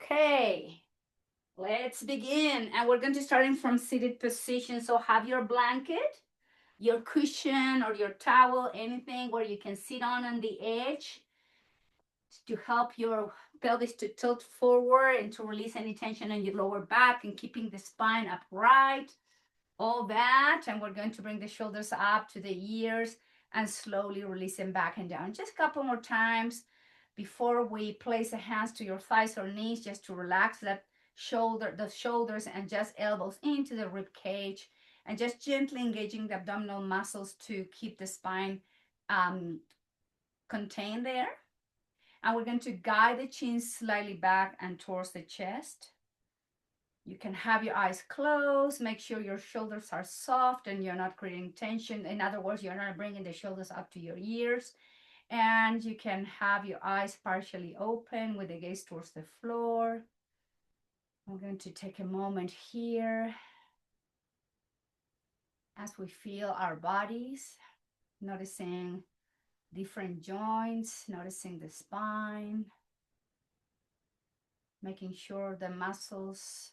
Okay, let's begin. And we're going to starting from seated position. So have your blanket, your cushion or your towel, anything where you can sit on the edge to help your pelvis to tilt forward and to release any tension in your lower back and keeping the spine upright. All that. And we're going to bring the shoulders up to the ears and slowly release them back and down. Just a couple more times before we place the hands to your thighs or knees, just to relax that the shoulders and just elbows into the rib cage, and just gently engaging the abdominal muscles to keep the spine um, contained there. And we're going to guide the chin slightly back and towards the chest. You can have your eyes closed. Make sure your shoulders are soft and you're not creating tension. In other words, you're not bringing the shoulders up to your ears. And you can have your eyes partially open with the gaze towards the floor. I'm going to take a moment here as we feel our bodies, noticing different joints, noticing the spine, making sure the muscles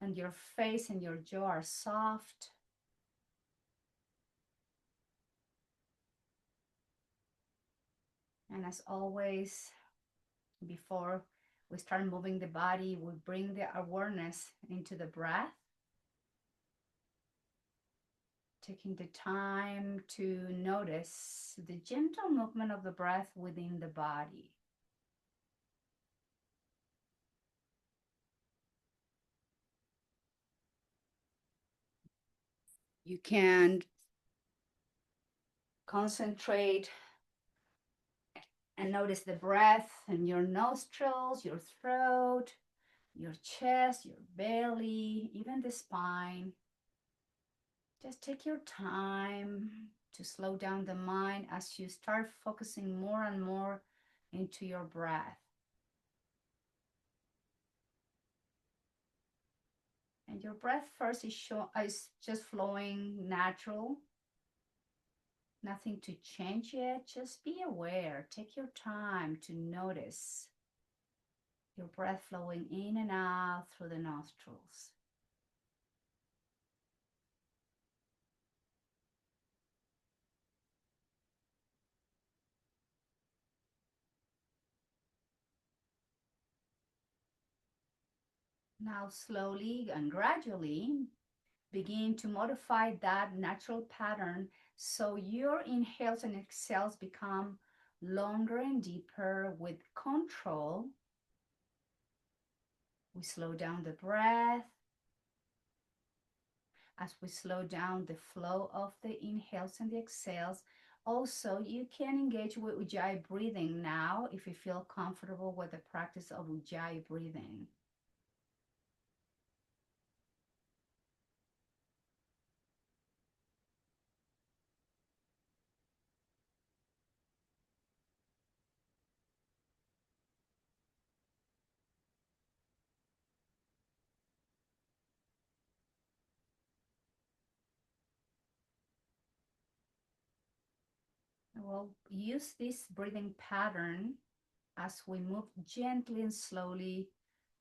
and your face and your jaw are soft. And as always, before we start moving the body, we bring the awareness into the breath, taking the time to notice the gentle movement of the breath within the body. You can concentrate and notice the breath in your nostrils, your throat, your chest, your belly, even the spine. Just take your time to slow down the mind as you start focusing more and more into your breath. And your breath first is just flowing natural. Nothing to change yet. Just be aware. Take your time to notice your breath flowing in and out through the nostrils. Now slowly and gradually begin to modify that natural pattern so your inhales and exhales become longer and deeper with control. We slow down the breath. As we slow down the flow of the inhales and the exhales, also you can engage with Ujjayi breathing now if you feel comfortable with the practice of Ujjayi breathing. We'll use this breathing pattern as we move gently and slowly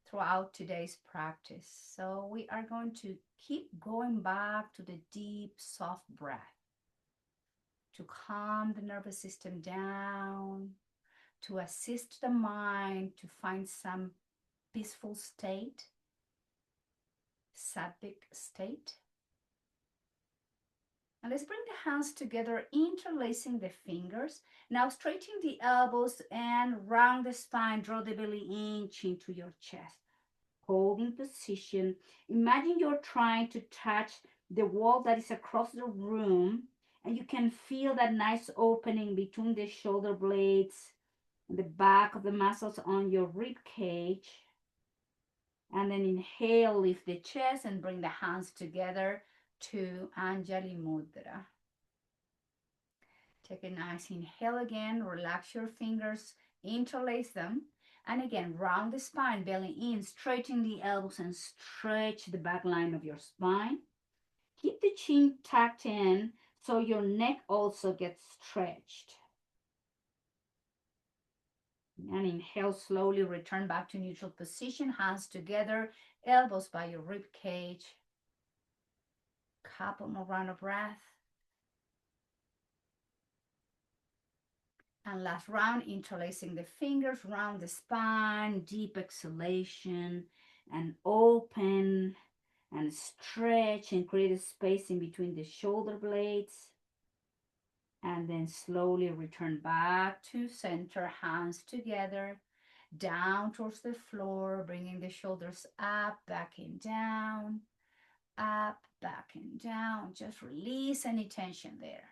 throughout today's practice. So we are going to keep going back to the deep, soft breath to calm the nervous system down, to assist the mind to find some peaceful state, satvic state. And let's bring the hands together, interlacing the fingers. Now straighten the elbows and round the spine, draw the belly inch into your chest. Holding position. Imagine you're trying to touch the wall that is across the room, and you can feel that nice opening between the shoulder blades and the back of the muscles on your rib cage. And then inhale, lift the chest and bring the hands together to Anjali Mudra. Take a nice inhale again, relax your fingers, interlace them. And again, round the spine, belly in, straighten the elbows and stretch the back line of your spine. Keep the chin tucked in so your neck also gets stretched. And inhale, slowly return back to neutral position, hands together, elbows by your rib cage. Couple more round of breath. And last round, interlacing the fingers, round the spine, deep exhalation, and open and stretch and create a space in between the shoulder blades. And then slowly return back to center, hands together, down towards the floor, bringing the shoulders up, back and down, up, back and down. Just release any tension there.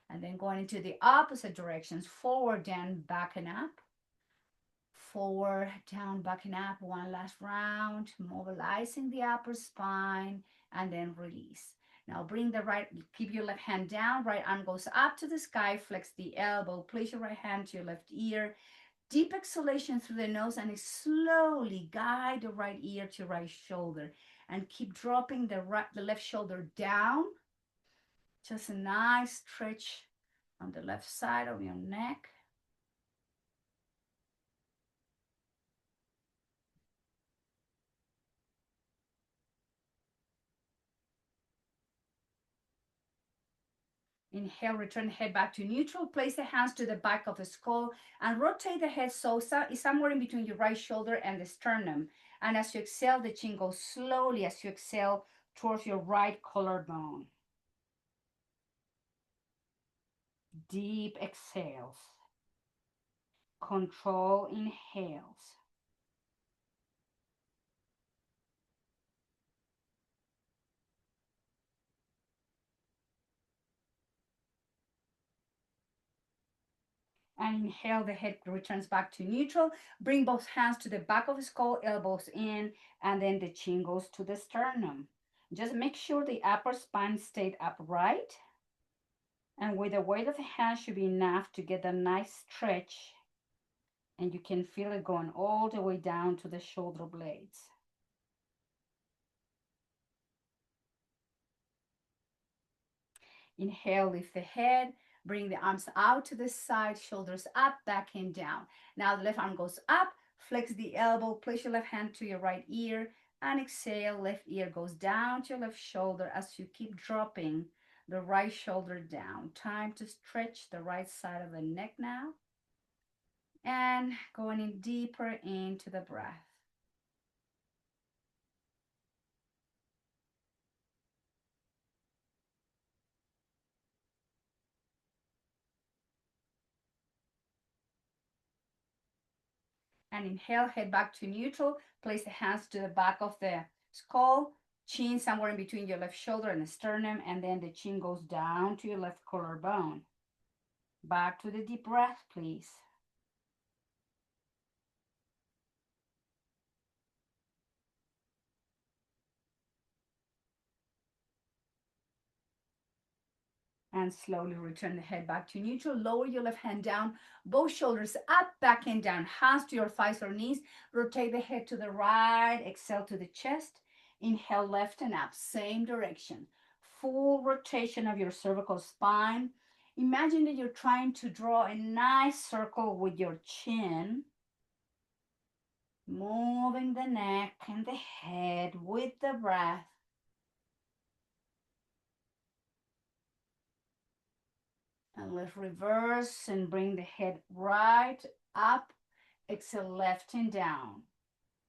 And then going into the opposite directions, forward, down, back and up. Forward, down, back and up. One last round, mobilizing the upper spine, and then release. Now bring the right, keep your left hand down, right arm goes up to the sky, flex the elbow, place your right hand to your left ear. Deep exhalation through the nose, and slowly guide the right ear to right shoulder. And keep dropping the left shoulder down. Just a nice stretch on the left side of your neck. Inhale, return the head back to neutral. Place the hands to the back of the skull and rotate the head so it's somewhere in between your right shoulder and the sternum. And as you exhale, the chin goes slowly as you exhale towards your right collarbone. Deep exhales. Control inhales. And inhale, the head returns back to neutral. Bring both hands to the back of the skull, elbows in, and then the chin goes to the sternum. Just make sure the upper spine stayed upright. And with the weight of the hand should be enough to get a nice stretch. And you can feel it going all the way down to the shoulder blades. Inhale, lift the head. Bring the arms out to the side, shoulders up, back and down. Now the left arm goes up, flex the elbow, place your left hand to your right ear, and exhale, left ear goes down to your left shoulder as you keep dropping the right shoulder down. Time to stretch the right side of the neck now. And going in deeper into the breath. And inhale, head back to neutral. Place the hands to the back of the skull, chin somewhere in between your left shoulder and the sternum, and then the chin goes down to your left collarbone. Back to the deep breath, please. And slowly return the head back to neutral. Lower your left hand down, both shoulders up, back and down. Hands to your thighs or knees. Rotate the head to the right. Exhale to the chest. Inhale, left and up, same direction. Full rotation of your cervical spine. Imagine that you're trying to draw a nice circle with your chin. Moving the neck and the head with the breath. And let's reverse and bring the head right up. Exhale, left and down.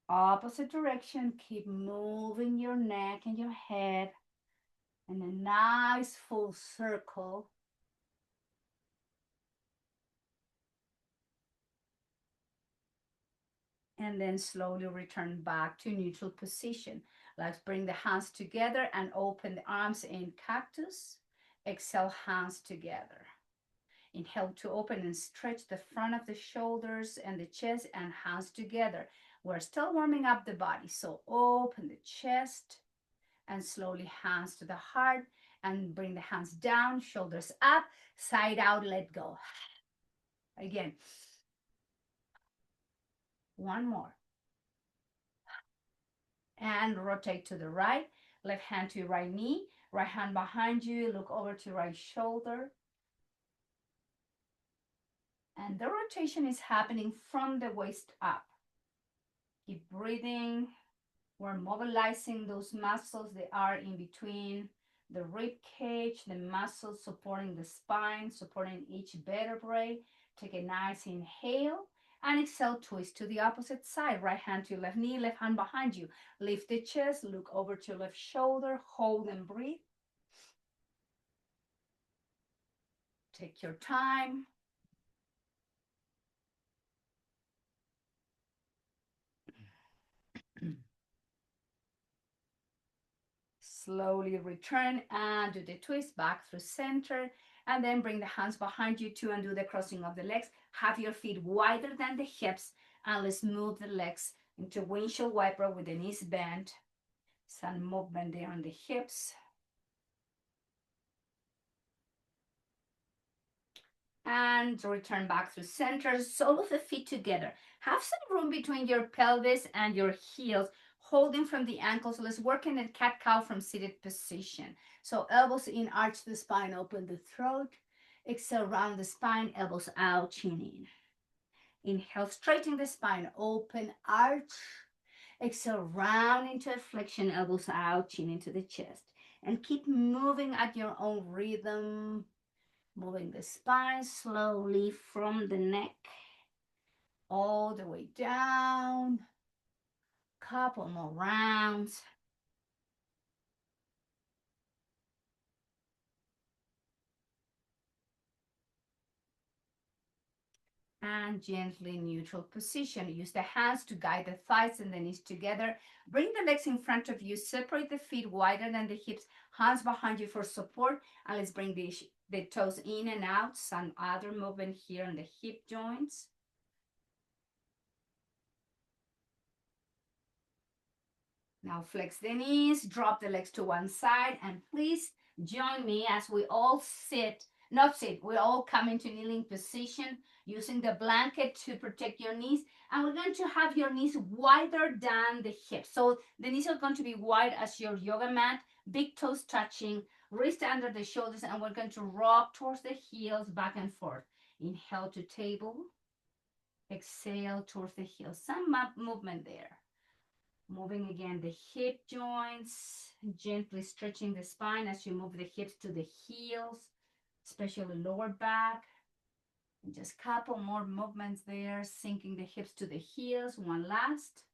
Opposite direction. Keep moving your neck and your head in a nice full circle. And then slowly return back to neutral position. Let's bring the hands together and open the arms in cactus. Exhale, hands together. Inhale to open and stretch the front of the shoulders and the chest and hands together. We're still warming up the body. So open the chest and slowly hands to the heart and bring the hands down, shoulders up, side out, let go. Again. One more. And rotate to the right. Left hand to your right knee. Right hand behind you. Look over to right shoulder. And the rotation is happening from the waist up. Keep breathing. We're mobilizing those muscles that are in between the rib cage, the muscles supporting the spine, supporting each vertebrae. Take a nice inhale and exhale, twist to the opposite side. Right hand to your left knee, left hand behind you. Lift the chest, look over to your left shoulder, hold and breathe. Take your time. Slowly return and do the twist back through center, and then bring the hands behind you to undo the crossing of the legs. Have your feet wider than the hips, and let's move the legs into windshield wiper with the knees bent. Some movement there on the hips. And return back through center, sole of the feet together. Have some room between your pelvis and your heels, holding from the ankles. Let's work in a cat-cow from seated position. So elbows in, arch the spine, open the throat. Exhale, round the spine, elbows out, chin in. Inhale, straighten the spine, open, arch. Exhale, round into a flexion, elbows out, chin into the chest. And keep moving at your own rhythm. Moving the spine slowly from the neck all the way down. Couple more rounds. And gently neutral position. Use the hands to guide the thighs and the knees together. Bring the legs in front of you. Separate the feet wider than the hips. Hands behind you for support. And let's bring the toes in and out. Some other movement here on the hip joints. Now flex the knees, drop the legs to one side, and please join me as we all sit, not sit, we all come into kneeling position using the blanket to protect your knees. And we're going to have your knees wider than the hips. So the knees are going to be wide as your yoga mat, big toes touching, wrist under the shoulders, and we're going to rock towards the heels back and forth. Inhale to table, exhale towards the heels. Some movement there. Moving again the hip joints, gently stretching the spine as you move the hips to the heels, especially lower back. And just a couple more movements there, sinking the hips to the heels. One last.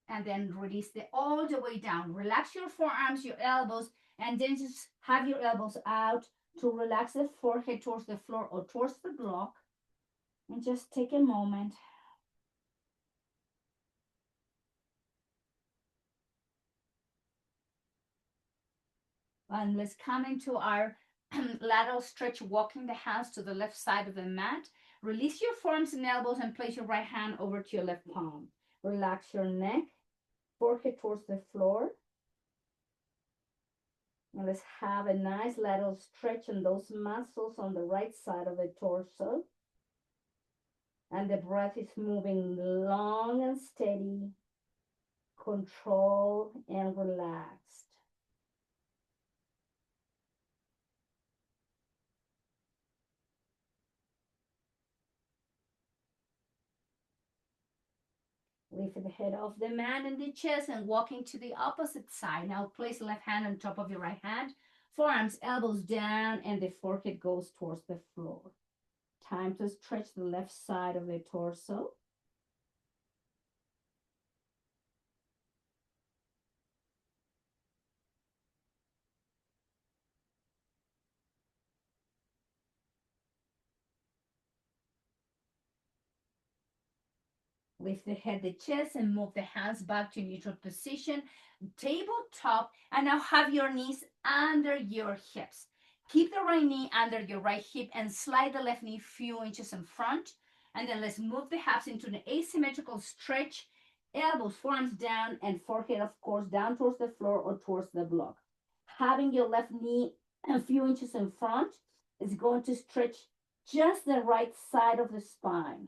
And then release all the way down. Relax your forearms, your elbows, and then just have your elbows out to relax the forehead towards the floor or towards the block. And just take a moment. And let's come into our lateral stretch, walking the hands to the left side of the mat. Release your forearms and elbows and place your right hand over to your left palm. Relax your neck, forehead towards the floor. And let's have a nice lateral stretch in those muscles on the right side of the torso. And the breath is moving long and steady, controlled and relaxed. Lift the head off the mat and the chest and walking to the opposite side. Now place the left hand on top of your right hand. Forearms, elbows down, and the forehead goes towards the floor. Time to stretch the left side of the torso. Lift the head, the chest, and move the hands back to neutral position. Tabletop, and now have your knees under your hips. Keep the right knee under your right hip and slide the left knee a few inches in front. And then let's move the hips into an asymmetrical stretch. Elbows, forearms down, and forehead, of course, down towards the floor or towards the block. Having your left knee a few inches in front is going to stretch just the right side of the spine.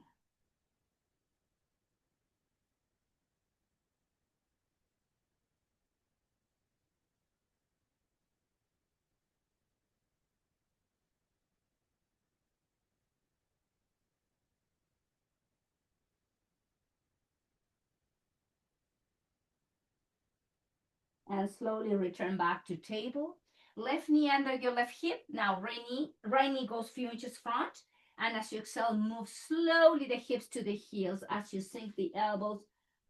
And slowly return back to table. Left knee under your left hip. Now right knee goes few inches front. And as you exhale, move slowly the hips to the heels as you sink the elbows,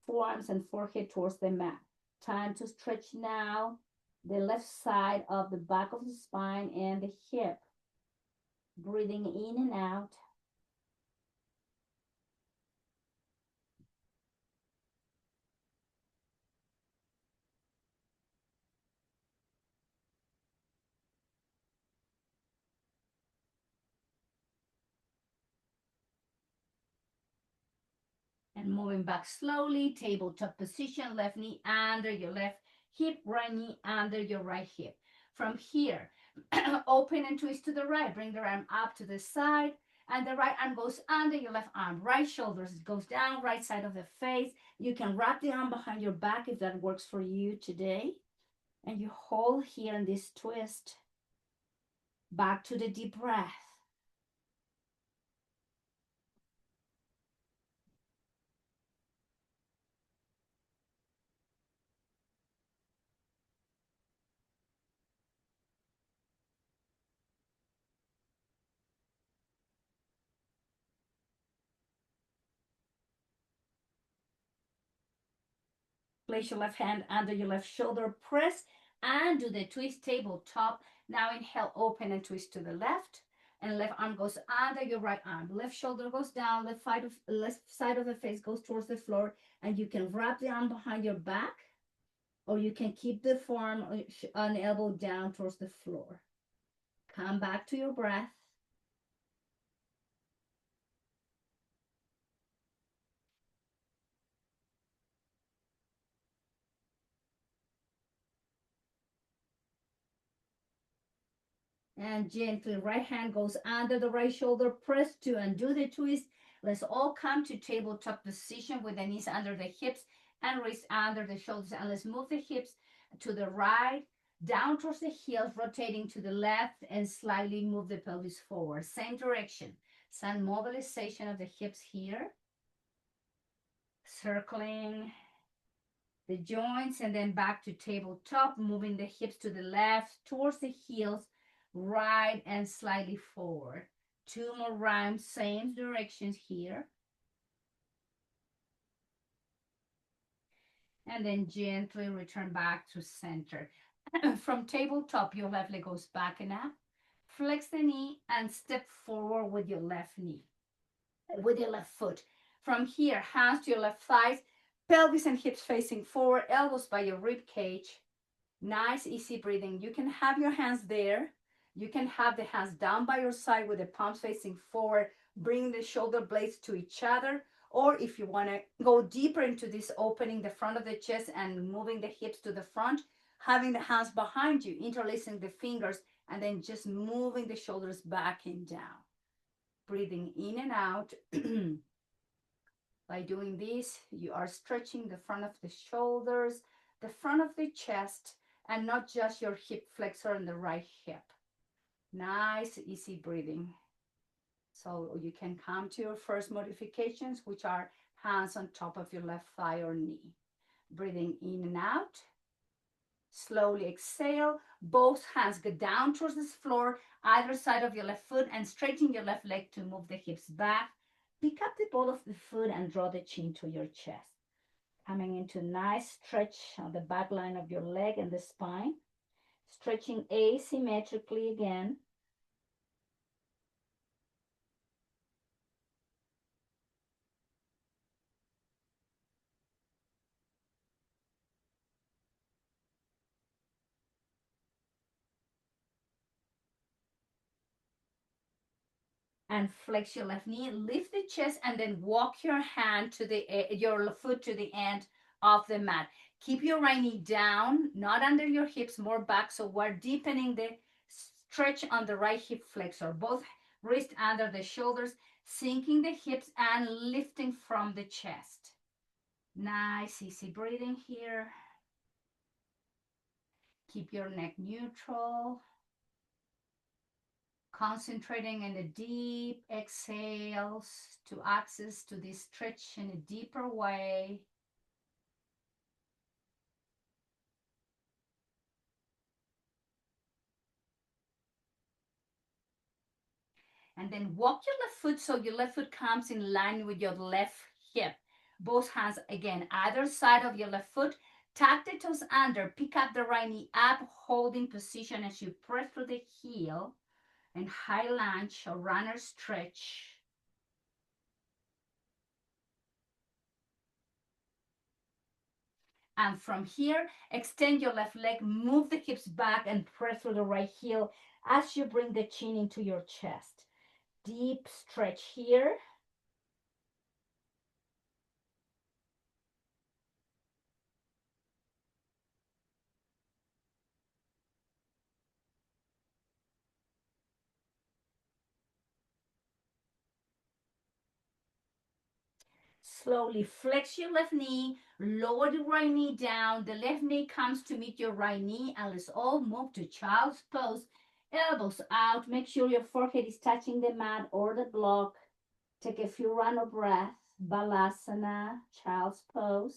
forearms, and forehead towards the mat. Time to stretch now the left side of the back of the spine and the hip. Breathing in and out. And moving back slowly, tabletop position, left knee under your left hip, right knee under your right hip. From here, open and twist to the right. Bring the arm up to the side, and the right arm goes under your left arm. Right shoulders goes down, right side of the face. You can wrap the arm behind your back if that works for you today. And you hold here in this twist. Back to the deep breath. Place your left hand under your left shoulder, press and do the twist tabletop. Now inhale, open and twist to the left. And left arm goes under your right arm. Left shoulder goes down, left side of the face goes towards the floor. And you can wrap the arm behind your back, or you can keep the forearm on elbow down towards the floor. Come back to your breath. And gently, right hand goes under the right shoulder, press to undo the twist. Let's all come to tabletop position with the knees under the hips and wrists under the shoulders. And let's move the hips to the right, down towards the heels, rotating to the left, and slightly move the pelvis forward. Same direction. Some mobilization of the hips here. Circling the joints and then back to tabletop, moving the hips to the left, towards the heels, right and slightly forward. Two more rounds, same directions here. And then gently return back to center. From tabletop, your left leg goes back and up. Flex the knee and step forward with your left knee, with your left foot. From here, hands to your left thighs, pelvis and hips facing forward, elbows by your rib cage. Nice, easy breathing. You can have your hands there. You can have the hands down by your side with the palms facing forward. Bring the shoulder blades to each other. Or if you want to go deeper into this opening the front of the chest and moving the hips to the front, having the hands behind you, interlacing the fingers, and then just moving the shoulders back and down. Breathing in and out. By doing this, you are stretching the front of the shoulders, the front of the chest, and not just your hip flexor and the right hip. Nice, easy breathing. So you can come to your first modifications, which are hands on top of your left thigh or knee. Breathing in and out. Slowly exhale. Both hands go down towards the floor, either side of your left foot, and straighten your left leg to move the hips back. Pick up the ball of the foot and draw the chin to your chest. Coming into nice stretch on the back line of your leg and the spine. Stretching asymmetrically again. And flex your left knee, lift the chest, and then walk your hand to your foot to the end of the mat. Keep your right knee down, not under your hips, more back. So we're deepening the stretch on the right hip flexor, both wrists under the shoulders, sinking the hips and lifting from the chest. Nice, easy breathing here. Keep your neck neutral. Concentrating in the deep exhales to access to this stretch in a deeper way. And then walk your left foot so your left foot comes in line with your left hip. Both hands again, either side of your left foot. Tuck the toes under, pick up the right knee up, holding position as you press through the heel and high lunge or runner stretch. And from here, extend your left leg, move the hips back and press through the right heel as you bring the chin into your chest. Deep stretch here. Slowly flex your left knee, lower the right knee down. The left knee comes to meet your right knee, and let's all move to child's pose. Elbows out. Make sure your forehead is touching the mat or the block. Take a few rounds of breath. Balasana, child's pose.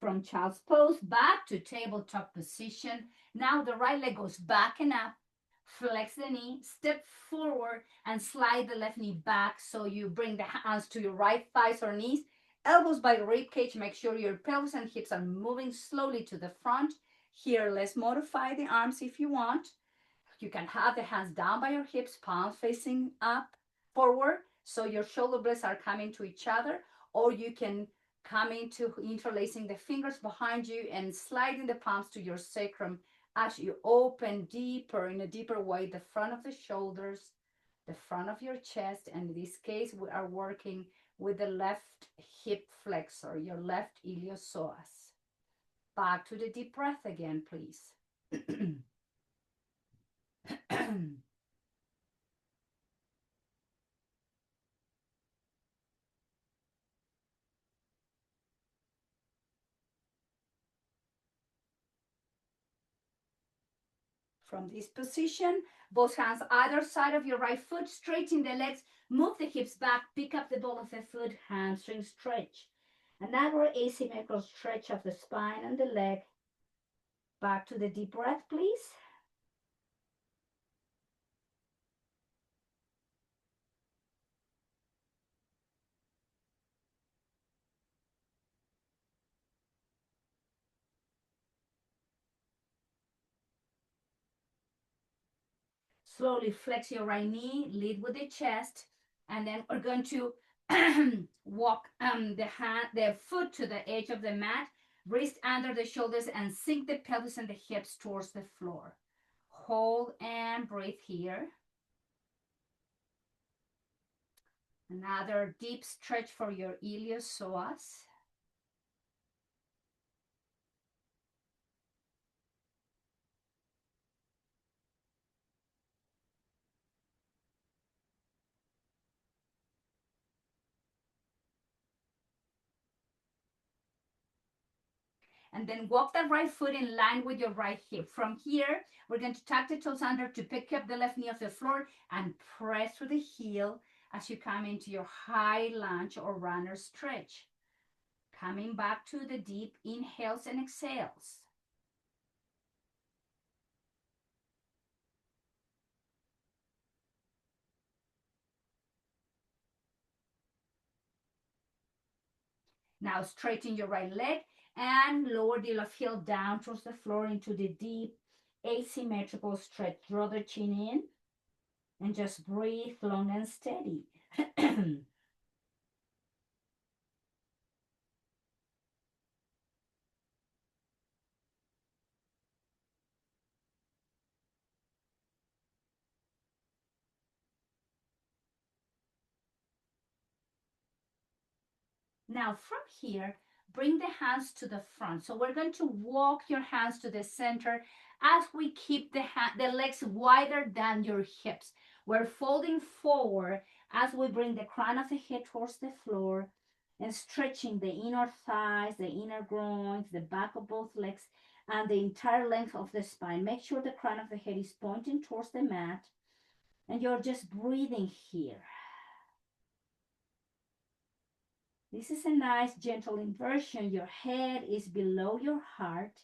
From child's pose back to tabletop position. Now the right leg goes back and up. Flex the knee, step forward, and slide the left knee back so you bring the hands to your right thighs or knees. Elbows by the rib cage. Make sure your pelvis and hips are moving slowly to the front. Here, let's modify the arms if you want. You can have the hands down by your hips, palms facing up, forward, so your shoulder blades are coming to each other, or you can come into interlacing the fingers behind you and sliding the palms to your sacrum as you open deeper, in a deeper way, the front of the shoulders, the front of your chest. And in this case, we are working with the left hip flexor, your left iliopsoas. Back to the deep breath again, please. From this position, both hands either side of your right foot, straighten the legs, move the hips back, pick up the ball of the foot, hamstring stretch. Another asymmetrical stretch of the spine and the leg. Back to the deep breath, please. Slowly flex your right knee, lead with the chest, and then we're going to walk the foot to the edge of the mat, wrist under the shoulders, and sink the pelvis and the hips towards the floor. Hold and breathe here. Another deep stretch for your iliopsoas. And then walk that right foot in line with your right hip. From here, we're going to tuck the toes under to pick up the left knee off the floor and press through the heel as you come into your high lunge or runner stretch. Coming back to the deep inhales and exhales. Now straighten your right leg and lower the left heel down towards the floor into the deep asymmetrical stretch. Draw the chin in and just breathe long and steady. Now from here, bring the hands to the front. So we're going to walk your hands to the center as we keep the legs wider than your hips. We're folding forward as we bring the crown of the head towards the floor and stretching the inner thighs, the inner groins, the back of both legs, and the entire length of the spine. Make sure the crown of the head is pointing towards the mat and you're just breathing here. This is a nice gentle inversion. Your head is below your heart.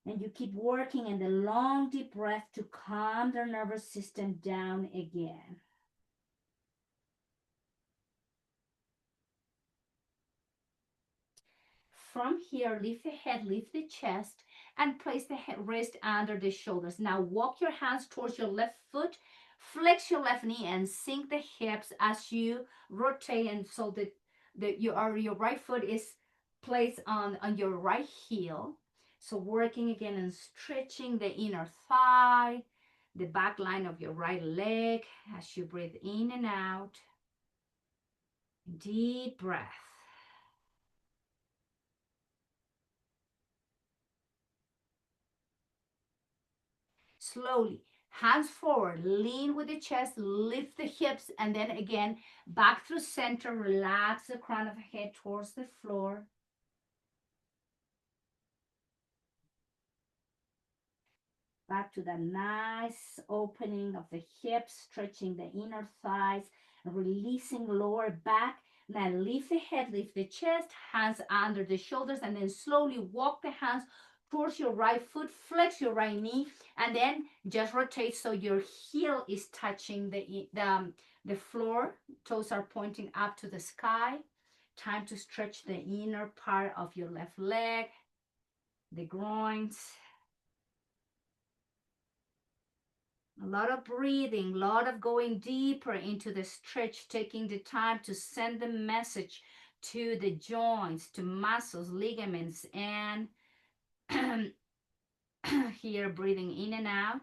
And you keep working in the long deep breath to calm the nervous system down again. From here, lift the head, lift the chest, and place the wrist under the shoulders. Now walk your hands towards your left foot, flex your left knee, and sink the hips as you rotate, and so that your right foot is placed on your right heel. So working again and stretching the inner thigh, the back line of your right leg as you breathe in and out. Deep breath. Slowly, hands forward, lean with the chest, lift the hips, and then again back through center. Relax the crown of the head towards the floor. Back to the nice opening of the hips, stretching the inner thighs, releasing lower back. Now lift the head, lift the chest, hands under the shoulders, and then slowly walk the hands towards your right foot, flex your right knee, and then just rotate so your heel is touching the floor. Toes are pointing up to the sky. Time to stretch the inner part of your left leg, the groins. A lot of breathing, a lot of going deeper into the stretch, taking the time to send the message to the joints, to muscles, ligaments, and here breathing in and out.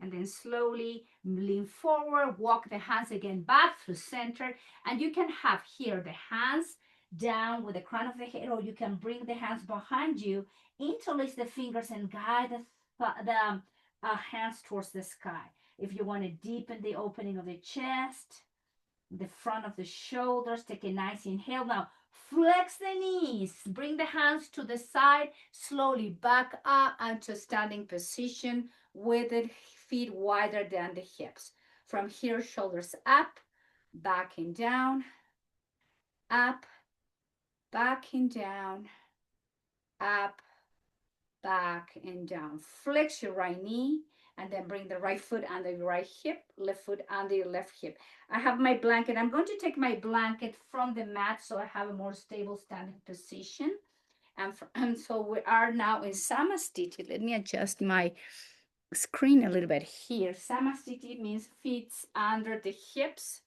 And then slowly lean forward, walk the hands again back through center. And you can have here the hands down with the crown of the head, or you can bring the hands behind you, interlace the fingers, and guide the hands towards the sky. If you want to deepen the opening of the chest, the front of the shoulders, take a nice inhale. Now flex the knees, bring the hands to the side, slowly back up into standing position with the feet wider than the hips. From here, shoulders up, back and down, up, back and down, up, back and down. Flex your right knee and then bring the right foot under your right hip, left foot under your left hip. I have my blanket. I'm going to take my blanket from the mat so I have a more stable standing position. And so we are now in Samastiti. Let me adjust my screen a little bit here. Samastiti means feet under the hips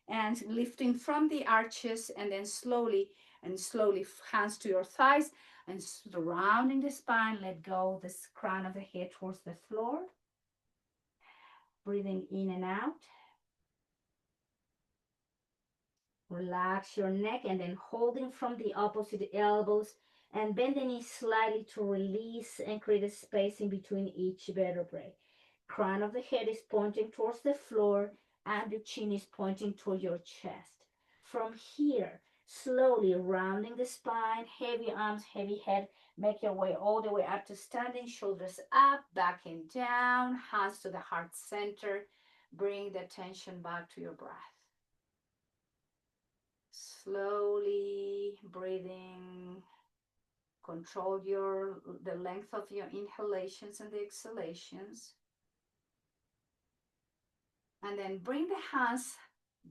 and lifting from the arches, and then slowly hands to your thighs and surrounding the spine. Let go the crown of the head towards the floor. Breathing in and out. Relax your neck and then holding from the opposite elbows and bend the knees slightly to release and create a space in between each vertebrae. Crown of the head is pointing towards the floor and the chin is pointing toward your chest. From here, slowly rounding the spine, heavy arms, heavy head, make your way all the way up to standing, shoulders up, back and down, hands to the heart center. Bring the attention back to your breath. Slowly breathing. Control the length of your inhalations and the exhalations. And then bring the hands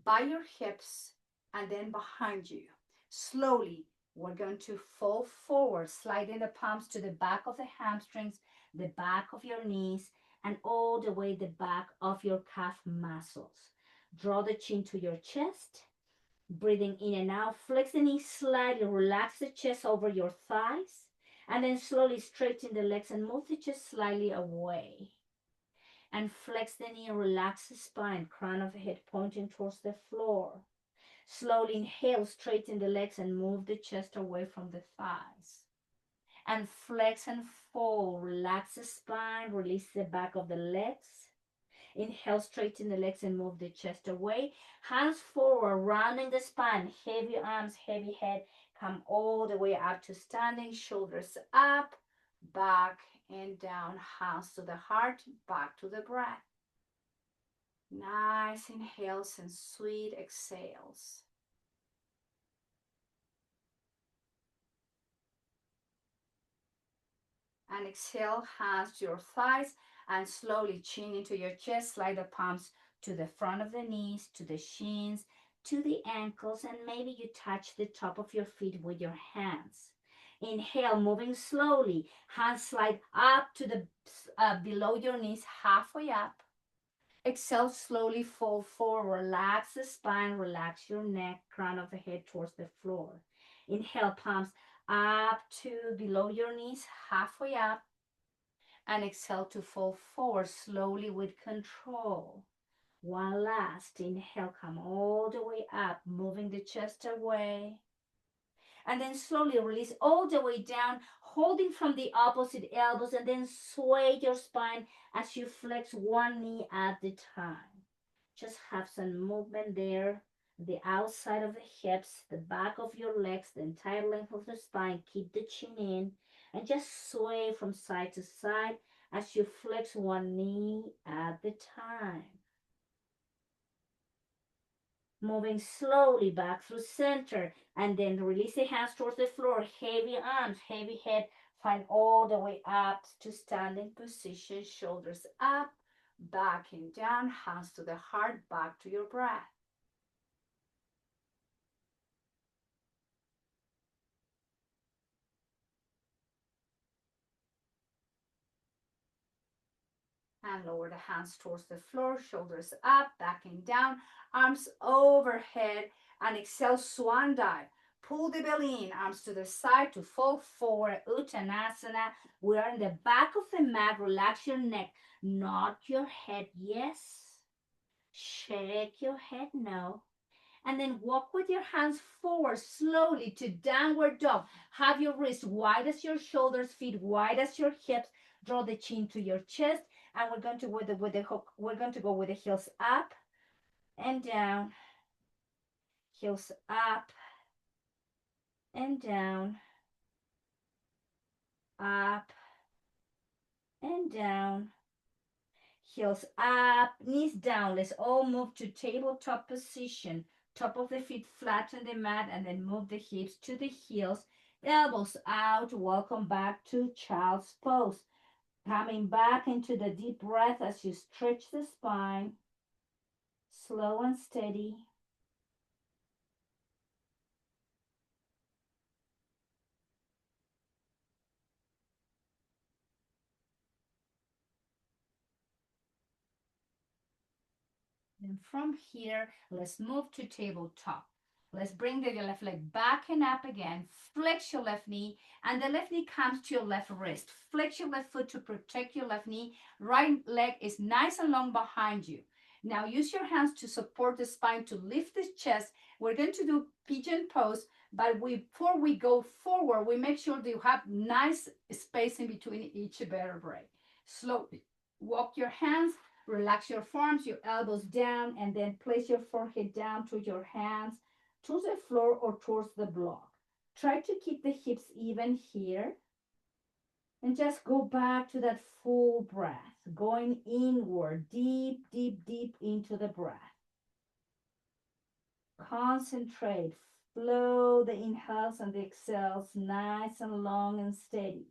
by your hips and then behind you. Slowly, we're going to fall forward, sliding the palms to the back of the hamstrings, the back of your knees, and all the way the back of your calf muscles. Draw the chin to your chest. Breathing in and out, flex the knees slightly, relax the chest over your thighs, and then slowly straighten the legs and move the chest slightly away. And flex the knee, relax the spine, crown of the head pointing towards the floor. Slowly inhale, straighten the legs and move the chest away from the thighs. And flex and fold, relax the spine, release the back of the legs. Inhale, straighten the legs and move the chest away. Hands forward, rounding the spine, heavy arms, heavy head. Come all the way up to standing, shoulders up, back and down, hands to the heart, back to the breath. Nice inhales and sweet exhales. And exhale, hands to your thighs and slowly chin into your chest. Slide the palms to the front of the knees, to the shins, to the ankles, and maybe you touch the top of your feet with your hands. Inhale, moving slowly. Hands slide up to the below your knees, halfway up. Exhale, slowly fold forward. Relax the spine, relax your neck, crown of the head towards the floor. Inhale, palms up to below your knees, halfway up. And exhale to fold forward slowly with control. One last inhale, come all the way up, moving the chest away. And then slowly release all the way down, holding from the opposite elbows, and then sway your spine as you flex one knee at the time. Just have some movement there. The outside of the hips, the back of your legs, the entire length of the spine. Keep the chin in and just sway from side to side as you flex one knee at the time. Moving slowly back through center and then release the hands towards the floor. Heavy arms, heavy head. Find all the way up to standing position. Shoulders up, back and down. Hands to the heart, back to your breath. And lower the hands towards the floor, shoulders up, back and down, arms overhead, and exhale, swan dive. Pull the belly in, arms to the side to fall forward, Uttanasana. We are in the back of the mat. Relax your neck, not your head. Yes. Shake your head, no. And then walk with your hands forward slowly to downward dog. Have your wrists wide as your shoulders, feet wide as your hips. Draw the chin to your chest, and we're going to with the hook. We're going to go with the heels up and down, heels up and down, up and down, heels up, knees down. Let's all move to tabletop position. Top of the feet flat on the mat, and then move the hips to the heels, elbows out. Welcome back to child's pose. Coming back into the deep breath as you stretch the spine, slow and steady. And from here, let's move to tabletop. Let's bring the left leg back and up again. Flex your left knee, and the left knee comes to your left wrist. Flex your left foot to protect your left knee. Right leg is nice and long behind you. Now use your hands to support the spine to lift the chest. We're going to do pigeon pose, but before we go forward, we make sure that you have nice space in between each vertebrae. Slowly walk your hands. Relax your forearms, your elbows down, and then place your forehead down to your hands, to the floor or towards the block. Try to keep the hips even here. And just go back to that full breath, going inward, deep, deep, deep into the breath. Concentrate. Flow the inhales and the exhales nice and long and steady.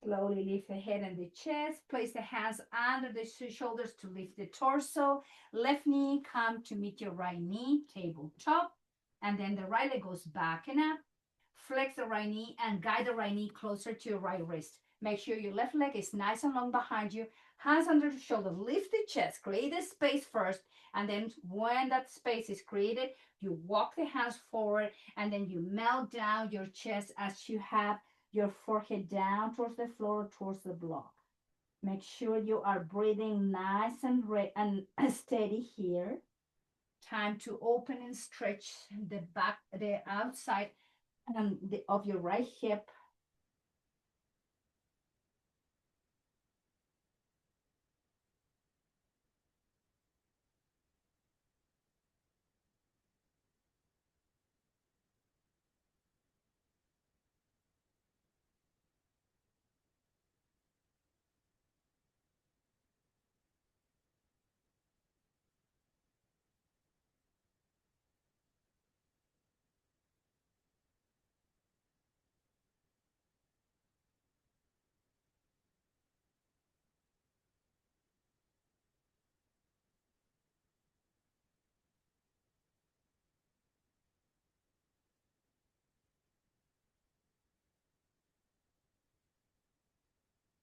Slowly lift the head and the chest. Place the hands under the shoulders to lift the torso. Left knee come to meet your right knee, tabletop. And then the right leg goes back and up. Flex the right knee and guide the right knee closer to your right wrist. Make sure your left leg is nice and long behind you. Hands under the shoulder, lift the chest, create a space first, and then when that space is created, you walk the hands forward, and then you melt down your chest as you have your forehead down towards the floor, towards the block. Make sure you are breathing nice and steady here. Time to open and stretch the back, the outside of your right hip.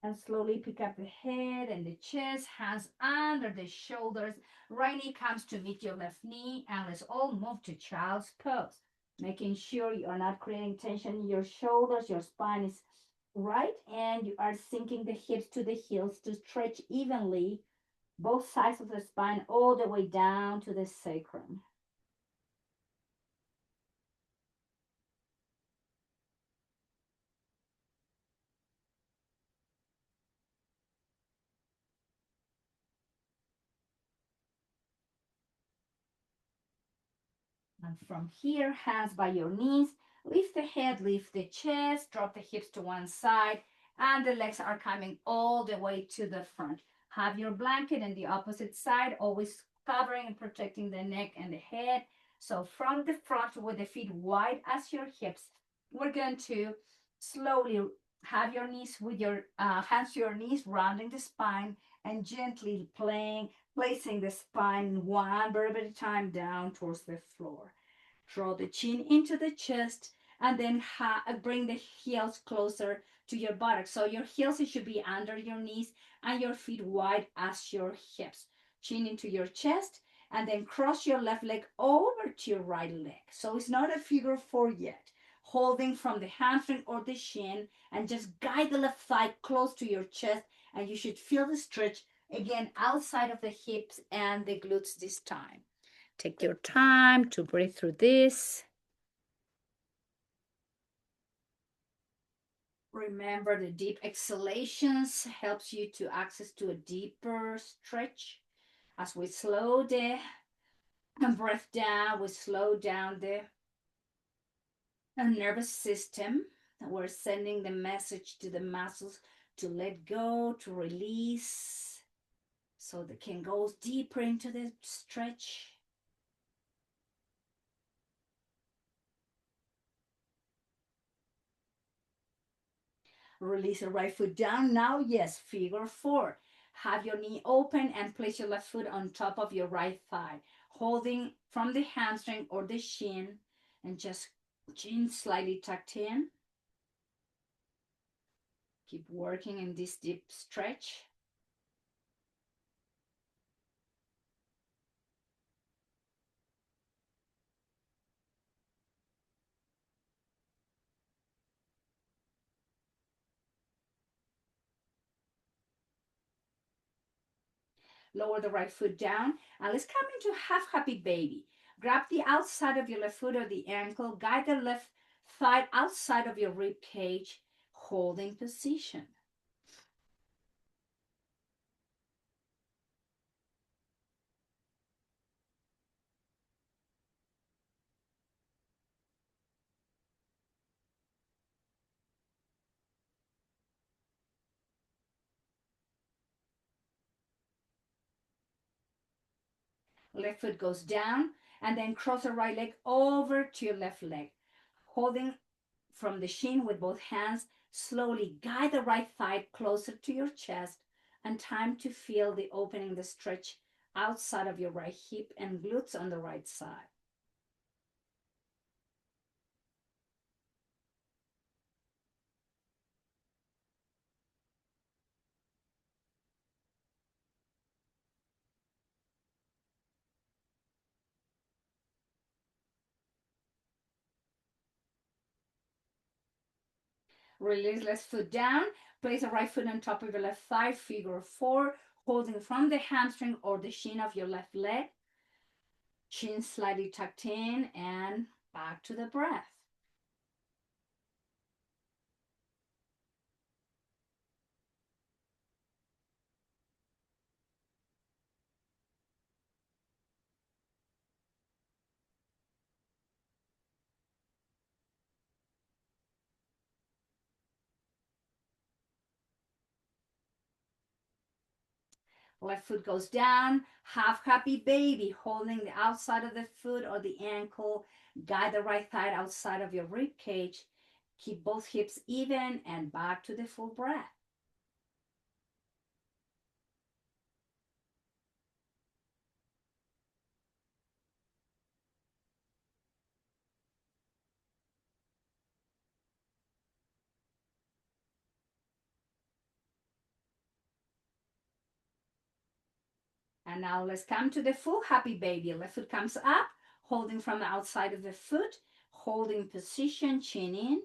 And slowly pick up the head and the chest, hands under the shoulders. Right knee comes to meet your left knee, and let's all move to child's pose. Making sure you are not creating tension in your shoulders, your spine is right, and you are sinking the hips to the heels to stretch evenly both sides of the spine all the way down to the sacrum. And from here, hands by your knees, lift the head, lift the chest, drop the hips to one side, and the legs are coming all the way to the front. Have your blanket on the opposite side, always covering and protecting the neck and the head. So from the front with the feet wide as your hips, we're going to slowly have your knees with your hands to your knees, rounding the spine and gently placing the spine one vertebra at a time down towards the floor. Draw the chin into the chest and then bring the heels closer to your buttocks. So your heels should be under your knees and your feet wide as your hips. Chin into your chest and then cross your left leg over to your right leg. So it's not a figure four yet. Holding from the hamstring or the shin and just guide the left thigh close to your chest, and you should feel the stretch again outside of the hips and the glutes this time. Take your time to breathe through this. Remember, the deep exhalations helps you to access to a deeper stretch. As we slow the breath down, we slow down the nervous system. We're sending the message to the muscles to let go, to release, so they can go deeper into the stretch. Release the right foot down. Now, yes, figure four. Have your knee open and place your left foot on top of your right thigh, holding from the hamstring or the shin, and just chin slightly tucked in. Keep working in this deep stretch. Lower the right foot down, and let's come into half happy baby. Grab the outside of your left foot or the ankle, guide the left thigh outside of your rib cage, holding position. Left foot goes down, and then cross the right leg over to your left leg. Holding from the shin with both hands, slowly guide the right thigh closer to your chest, and time to feel the opening, the stretch outside of your right hip and glutes on the right side. Release left foot down. Place the right foot on top of your left thigh, figure four, holding from the hamstring or the shin of your left leg. Chin slightly tucked in and back to the breath. Left foot goes down, half happy baby, holding the outside of the foot or the ankle. Guide the right thigh outside of your rib cage. Keep both hips even and back to the full breath. And now let's come to the full happy baby. Left foot comes up, holding from the outside of the foot, holding position, chin in.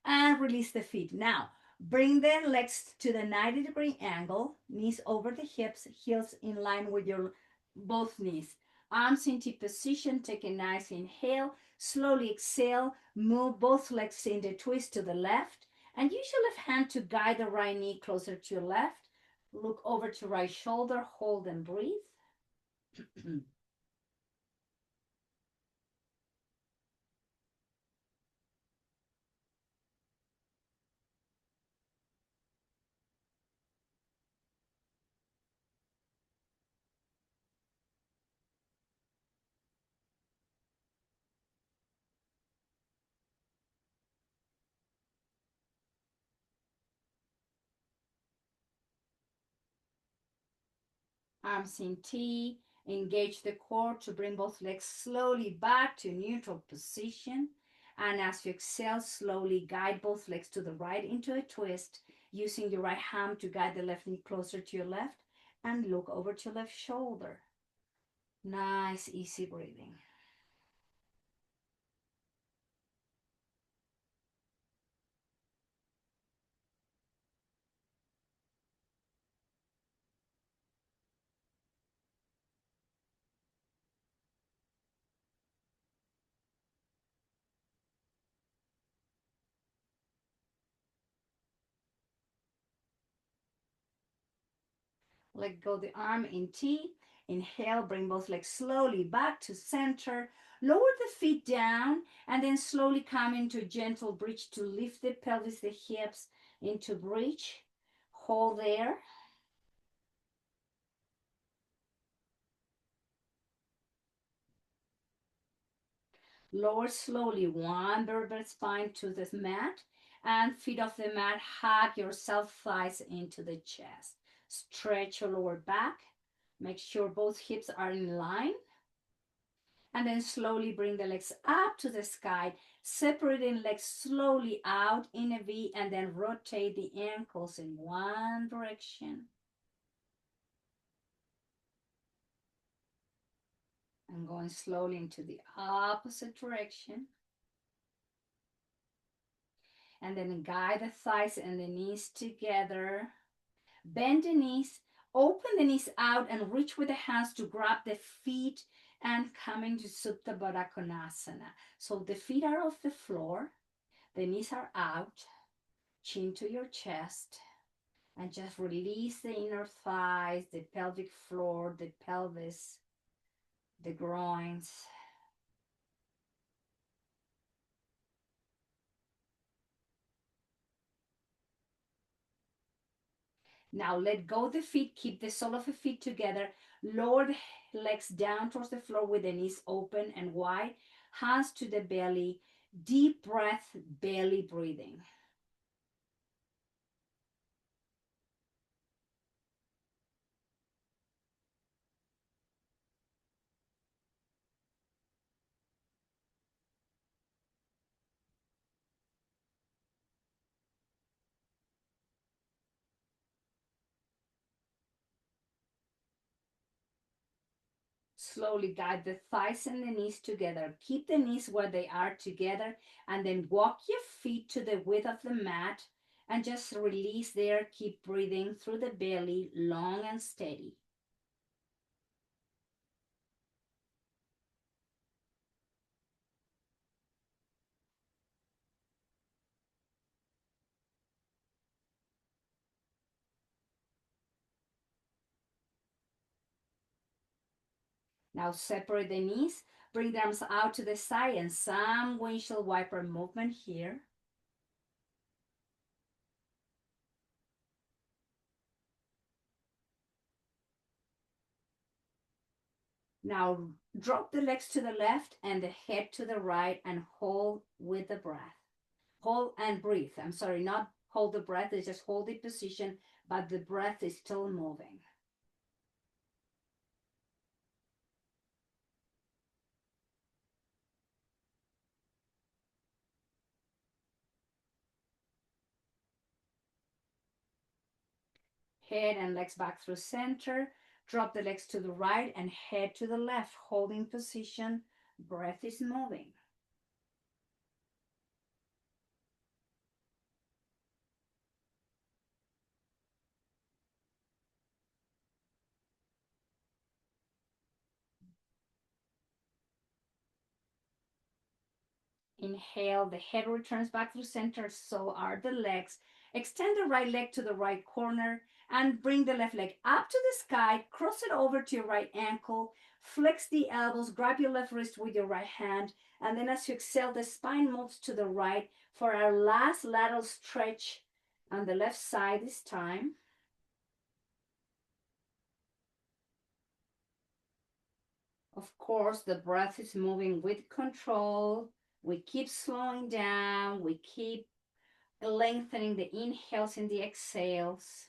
And release the feet. Now, bring the legs to the 90-degree angle, knees over the hips, heels in line with your both knees. Arms in T position, take a nice inhale, slowly exhale, move both legs in the twist to the left, and use your left hand to guide the right knee closer to your left. Look over to right shoulder, hold and breathe. Arms in T, engage the core to bring both legs slowly back to neutral position. And as you exhale, slowly guide both legs to the right into a twist, using your right hand to guide the left knee closer to your left and look over to your left shoulder. Nice, easy breathing. Let go the arm in T. Inhale, bring both legs slowly back to center. Lower the feet down and then slowly come into gentle bridge to lift the pelvis, the hips into bridge. Hold there. Lower slowly one vertebral spine to the mat and feet off the mat. Hug yourself thighs into the chest. Stretch your lower back. Make sure both hips are in line. And then slowly bring the legs up to the sky, separating legs slowly out in a V, and then rotate the ankles in one direction. And going slowly into the opposite direction. And then guide the thighs and the knees together. Bend the knees, open the knees out, and reach with the hands to grab the feet and come into Supta Baddha Konasana. So the feet are off the floor, the knees are out, chin to your chest, and just release the inner thighs, the pelvic floor, the pelvis, the groins. Now let go the feet, keep the sole of the feet together, lower the legs down towards the floor with the knees open and wide, hands to the belly, deep breath, belly breathing. slowly guide the thighs and the knees together. Keep the knees where they are together, and then walk your feet to the width of the mat and just release there. Keep breathing through the belly, long and steady. Now separate the knees, bring the arms out to the side, and some windshield wiper movement here. Now drop the legs to the left and the head to the right and hold with the breath. Hold and breathe. I'm sorry, not hold the breath, it's just hold the position, but the breath is still moving. Head and legs back through center. Drop the legs to the right and head to the left, holding position. Breath is moving. Inhale, the head returns back to center, so are the legs. Extend the right leg to the right corner and bring the left leg up to the sky. Cross it over to your right ankle. Flex the elbows, grab your left wrist with your right hand. And then as you exhale, the spine moves to the right for our last lateral stretch on the left side this time. Of course, the breath is moving with control. We keep slowing down. We keep lengthening the inhales and the exhales.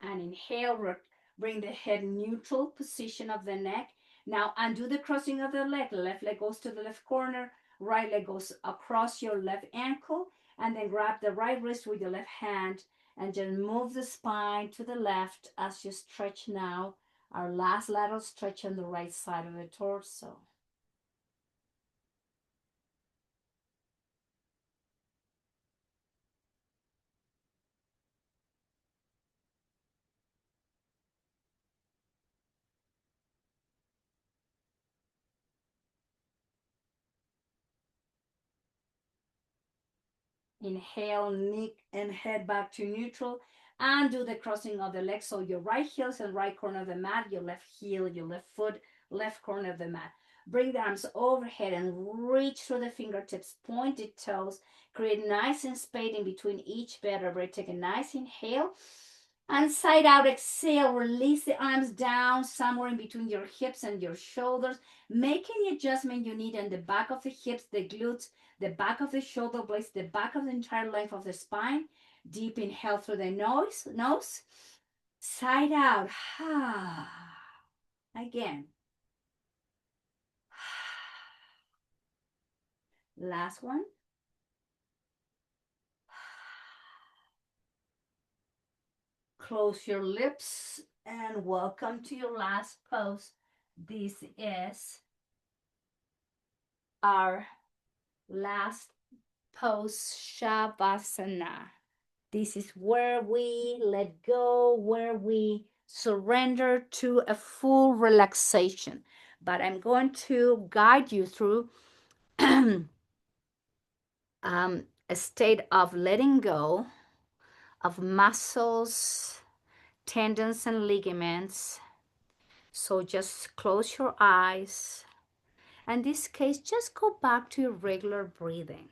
And inhale, bring the head neutral position of the neck. Now undo the crossing of the leg. Left leg goes to the left corner. Right leg goes across your left ankle. And then grab the right wrist with your left hand and just move the spine to the left as you stretch now. Our last lateral stretch on the right side of the torso. Inhale, neck and head back to neutral. And do the crossing of the legs. So your right heels and right corner of the mat, your left heel, your left foot, left corner of the mat. Bring the arms overhead and reach through the fingertips, pointed toes. Create nice and space in between each vertebrae. Take a nice inhale. And side out exhale, release the arms down somewhere in between your hips and your shoulders. Make any adjustment you need in the back of the hips, the glutes, the back of the shoulder blades, the back of the entire length of the spine. Deep inhale through the nose. Side out. Again. Last one. Close your lips and welcome to your last pose. This is our last pose, Shavasana. This is where we let go, where we surrender to a full relaxation. But I'm going to guide you through a state of letting go of muscles, tendons, and ligaments. So just close your eyes. In this case, just go back to your regular breathing.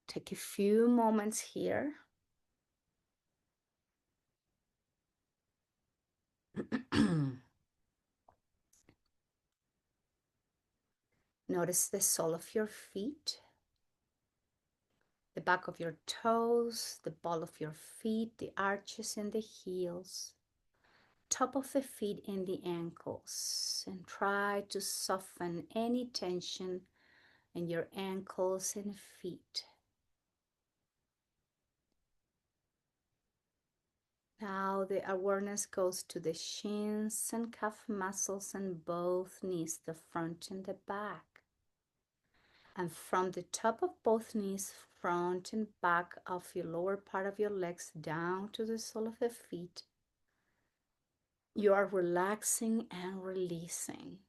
Take a few moments here. Notice the sole of your feet, the back of your toes, the ball of your feet, the arches and the heels, top of the feet and the ankles. And try to soften any tension and your ankles and feet. Now the awareness goes to the shins and calf muscles and both knees, the front and the back. And from the top of both knees, front and back of your lower part of your legs down to the sole of the feet, you are relaxing and releasing.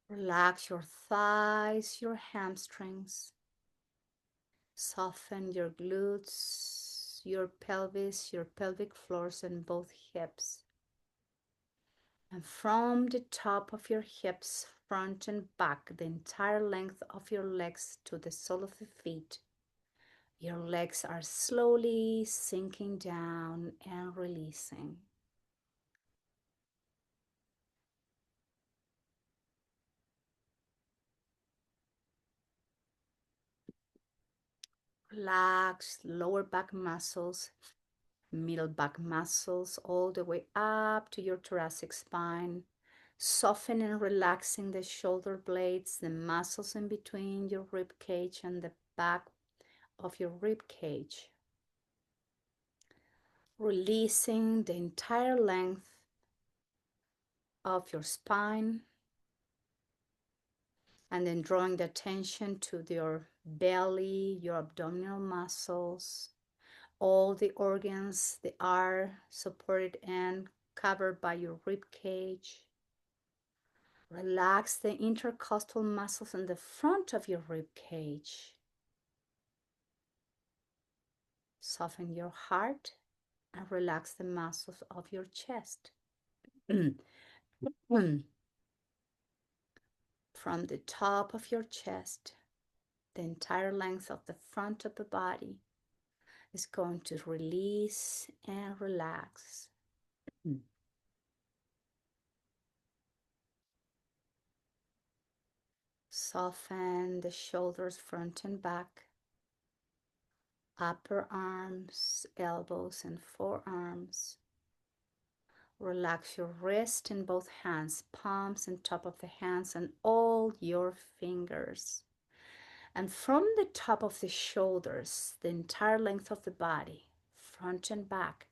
Relax your thighs, your hamstrings. Soften your glutes, your pelvis, your pelvic floors, and both hips. And from the top of your hips, front and back, the entire length of your legs to the sole of the feet, your legs are slowly sinking down and releasing. Relax lower back muscles, middle back muscles, all the way up to your thoracic spine. Soften and relaxing the shoulder blades, the muscles in between your rib cage and the back of your rib cage. Releasing the entire length of your spine, and then drawing the attention to your belly, your abdominal muscles, all the organs that are supported and covered by your rib cage. Relax the intercostal muscles in the front of your rib cage. Soften your heart and relax the muscles of your chest. From the top of your chest, the entire length of the front of the body is going to release and relax. Soften the shoulders, front and back, upper arms, elbows, and forearms. Relax your wrist in both hands, palms and top of the hands, and all your fingers. And from the top of the shoulders, the entire length of the body, front and back,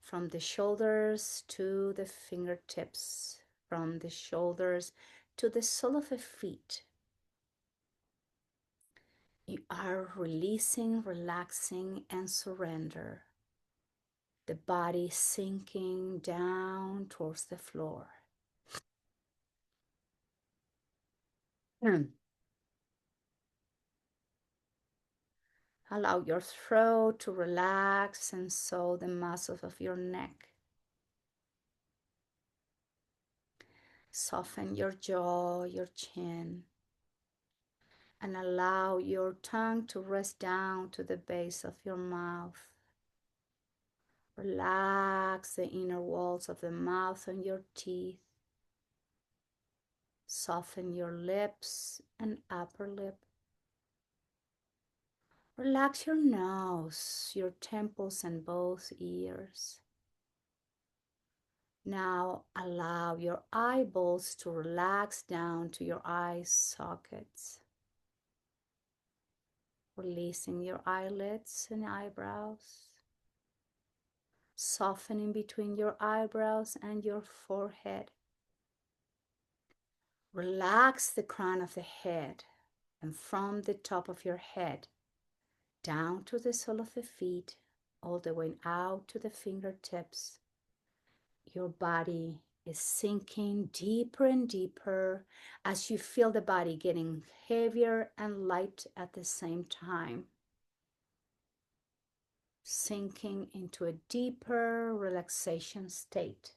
from the shoulders to the fingertips, from the shoulders to the sole of the feet. You are releasing, relaxing, and surrender. The body sinking down towards the floor. Allow your throat to relax and so the muscles of your neck. Soften your jaw, your chin, and allow your tongue to rest down to the base of your mouth. Relax the inner walls of the mouth and your teeth. Soften your lips and upper lip. Relax your nose, your temples, and both ears. Now allow your eyeballs to relax down to your eye sockets. Releasing your eyelids and eyebrows. Softening between your eyebrows and your forehead. Relax the crown of the head, and from the top of your head down to the sole of the feet, all the way out to the fingertips. Your body is sinking deeper and deeper as you feel the body getting heavier and light at the same time. Sinking into a deeper relaxation state.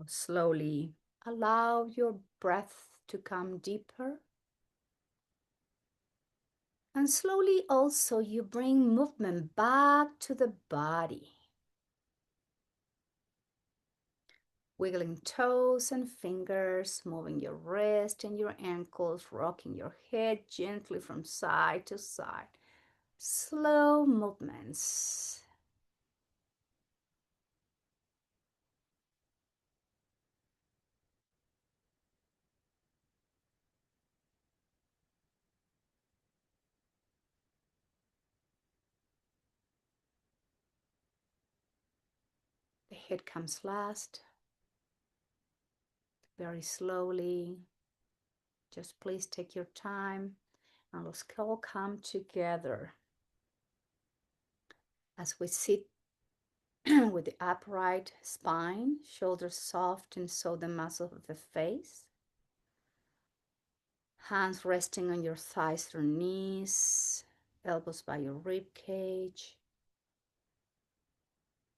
Slowly allow your breath to come deeper And slowly also you bring movement back to the body. Wiggling toes and fingers, moving your wrist and your ankles, rocking your head gently from side to side. Slow movements. The head comes last, very slowly. Just please take your time and let's all come together as we sit with the upright spine, shoulders soft and so the muscles of the face. Hands resting on your thighs or knees, elbows by your rib cage.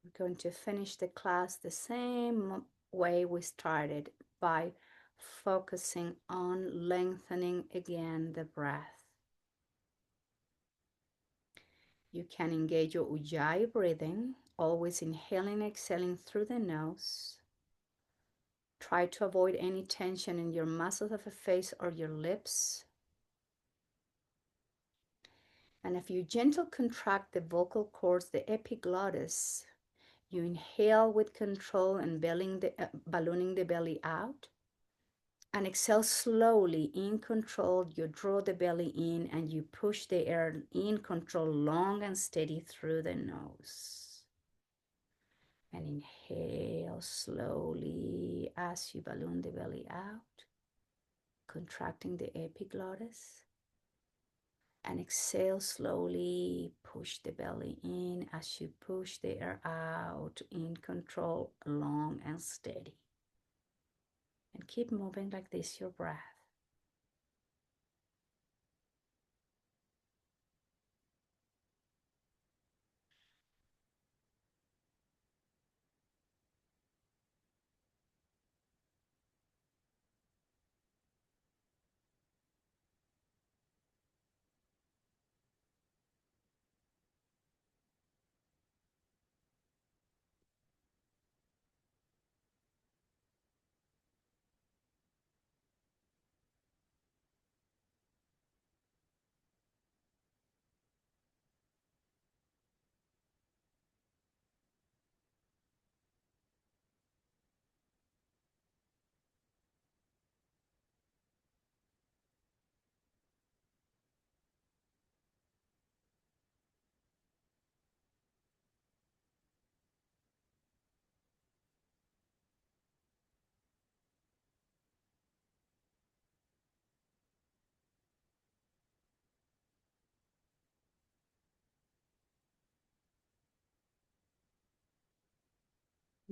We're going to finish the class the same way we started by focusing on lengthening again the breath. You can engage your Ujjayi breathing, always inhaling and exhaling through the nose. Try to avoid any tension in your muscles of the face or your lips. And if you gently contract the vocal cords, the epiglottis, you inhale with control and ballooning the belly out. And exhale slowly in control. You draw the belly in and you push the air in control, long and steady through the nose. And inhale slowly as you balloon the belly out, contracting the epiglottis. And exhale slowly, push the belly in as you push the air out in control, long and steady. And keep moving like this, your breath.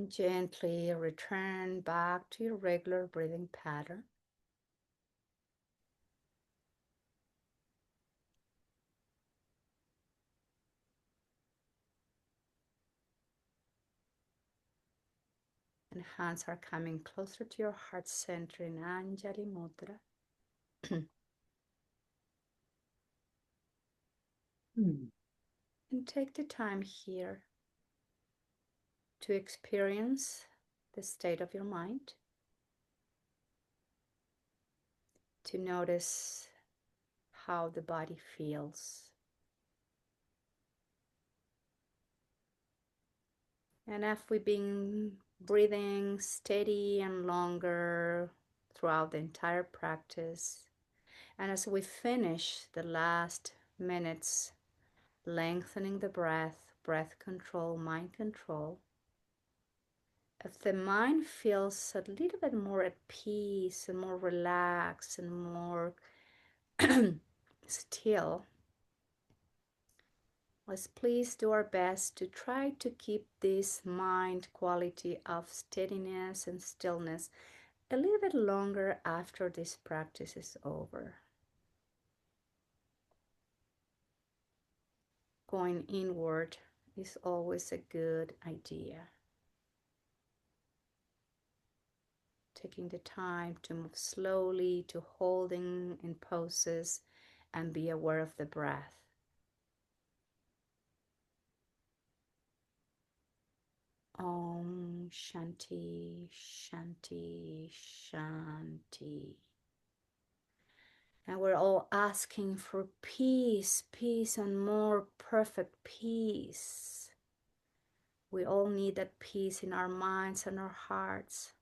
Gently return back to your regular breathing pattern. And hands are coming closer to your heart center in Anjali Mudra. And take the time here to experience the state of your mind, to notice how the body feels. And if we've been breathing steady and longer throughout the entire practice, and as we finish the last minutes, lengthening the breath, breath control, mind control, if the mind feels a little bit more at peace and more relaxed and more still, let's please do our best to try to keep this mind quality of steadiness and stillness a little bit longer after this practice is over. Going inward is always a good idea. Taking the time to move slowly, to holding in poses and be aware of the breath. Om Shanti, Shanti, Shanti. And we're all asking for peace, peace, and more perfect peace. We all need that peace in our minds and our hearts.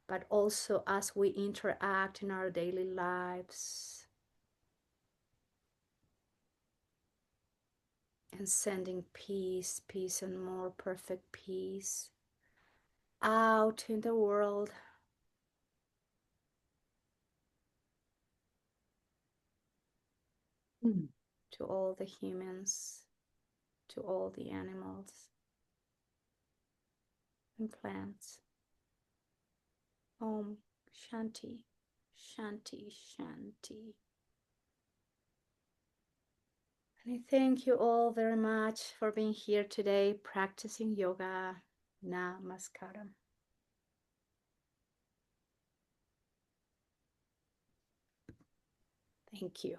But also as we interact in our daily lives. And sending peace, peace, and more perfect peace out in the world. To all the humans, to all the animals and plants. Om Shanti, Shanti, Shanti. And I thank you all very much for being here today, practicing yoga. Namaskaram. Thank you.